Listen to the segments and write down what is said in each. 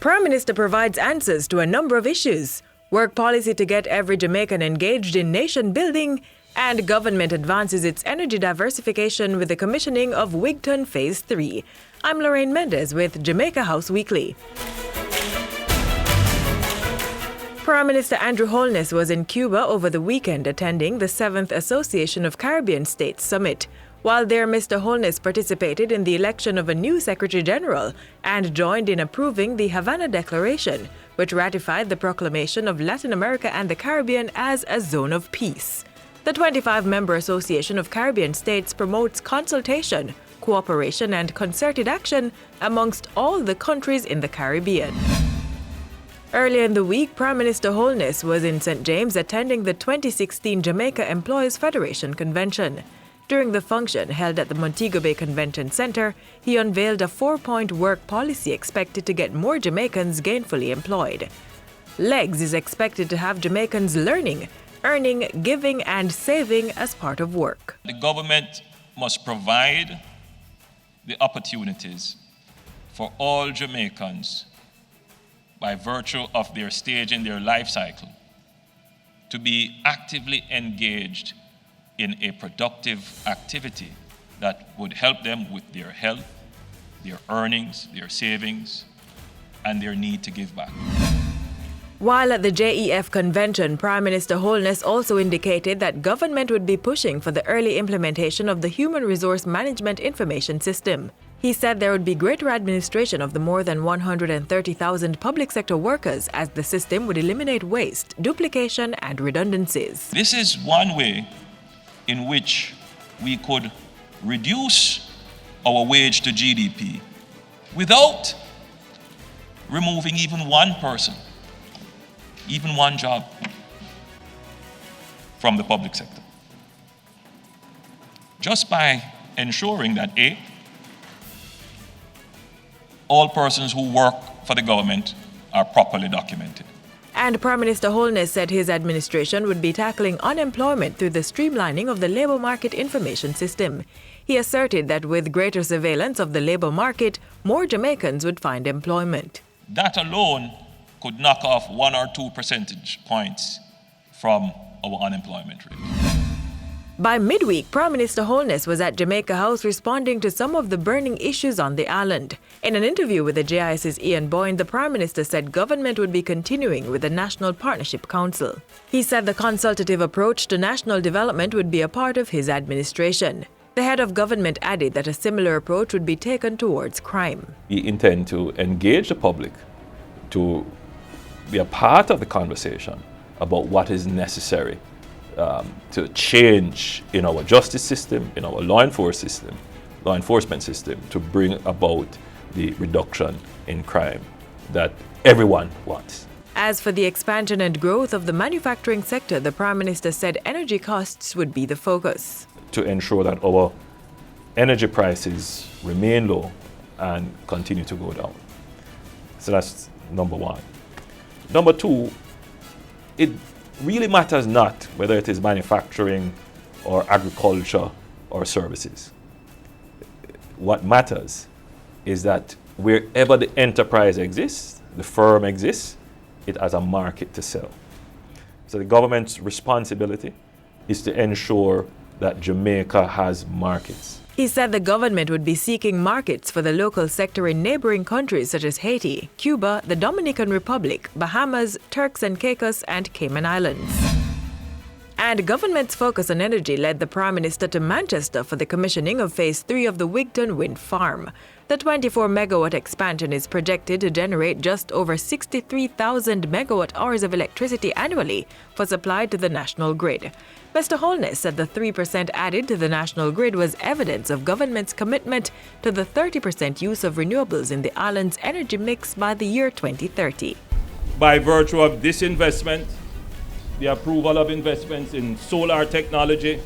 Prime Minister provides answers to a number of issues. Work policy to get every Jamaican engaged in nation building, and government advances its energy diversification with the commissioning of Wigton Phase 3. I'm Lorraine Mendez with Jamaica House Weekly. Prime Minister Andrew Holness was in Cuba over the weekend attending the 7th Association of Caribbean States Summit. While there, Mr. Holness participated in the election of a new Secretary General and joined in approving the Havana Declaration, which ratified the proclamation of Latin America and the Caribbean as a zone of peace. The 25-member Association of Caribbean States promotes consultation, cooperation, and concerted action amongst all the countries in the Caribbean. Earlier in the week, Prime Minister Holness was in St. James attending the 2016 Jamaica Employers Federation Convention. During the function held at the Montego Bay Convention Center, he unveiled a 4-point work policy expected to get more Jamaicans gainfully employed. LEGS is expected to have Jamaicans learning, earning, giving, and saving as part of work. The government must provide the opportunities for all Jamaicans by virtue of their stage in their life cycle to be actively engaged in a productive activity that would help them with their health, their earnings, their savings, and their need to give back. While at the JAF Convention, Prime Minister Holness also indicated that government would be pushing for the early implementation of the Human Resource Management Information System. He said there would be greater administration of the more than 130,000 public sector workers as the system would eliminate waste, duplication, and redundancies. This is one way in which we could reduce our wage to GDP without removing even one person, even one job from the public sector. Just by ensuring that A, all persons who work for the government are properly documented. And Prime Minister Holness said his administration would be tackling unemployment through the streamlining of the labor market information system. He asserted that with greater surveillance of the labor market, more Jamaicans would find employment. That alone could knock off 1 or 2 percentage points from our unemployment rate. By midweek, Prime Minister Holness was at Jamaica House responding to some of the burning issues on the island. In an interview with the JIS's Ian Boyne, the Prime Minister said government would be continuing with the National Partnership Council. He said the consultative approach to national development would be a part of his administration. The head of government added that a similar approach would be taken towards crime. We intend to engage the public to be a part of the conversation about what is necessary to change in our justice system, in our law enforcement system, to bring about the reduction in crime that everyone wants. As for the expansion and growth of the manufacturing sector, the Prime Minister said energy costs would be the focus. To ensure that our energy prices remain low and continue to go down. So that's number one. Number two, it really matters not whether it is manufacturing or agriculture or services. What matters is that wherever the enterprise exists, the firm exists, it has a market to sell. So the government's responsibility is to ensure that Jamaica has markets. He said the government would be seeking markets for the local sector in neighboring countries such as Haiti, Cuba, the Dominican Republic, Bahamas, Turks and Caicos, and Cayman Islands. And government's focus on energy led the Prime Minister to Manchester for the commissioning of Phase 3 of the Wigton wind farm. The 24-megawatt expansion is projected to generate just over 63,000 megawatt-hours of electricity annually for supply to the national grid. Mr. Holness said the 3% added to the national grid was evidence of government's commitment to the 30% use of renewables in the island's energy mix by the year 2030. By virtue of this investment, the approval of investments in solar technology,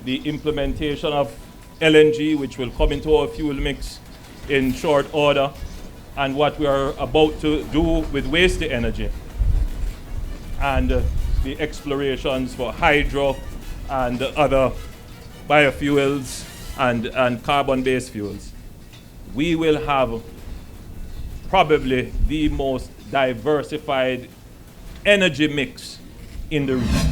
the implementation of LNG, which will come into our fuel mix in short order, and what we are about to do with waste energy, and the explorations for hydro and other biofuels and carbon-based fuels. We will have probably the most diversified energy mix in the region.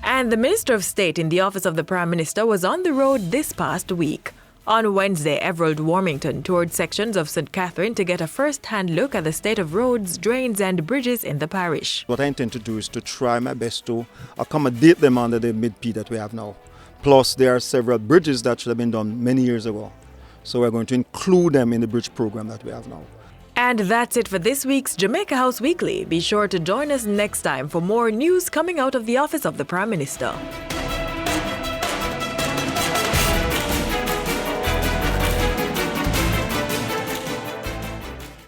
And the Minister of State in the office of the Prime Minister was on the road this past week. On Wednesday, Everald Warmington toured sections of St. Catherine to get a first-hand look at the state of roads, drains and bridges in the parish. What I intend to do is to try my best to accommodate them under the mid-P that we have now. Plus, there are several bridges that should have been done many years ago. So we're going to include them in the bridge program that we have now. And that's it for this week's Jamaica House Weekly. Be sure to join us next time for more news coming out of the office of the Prime Minister.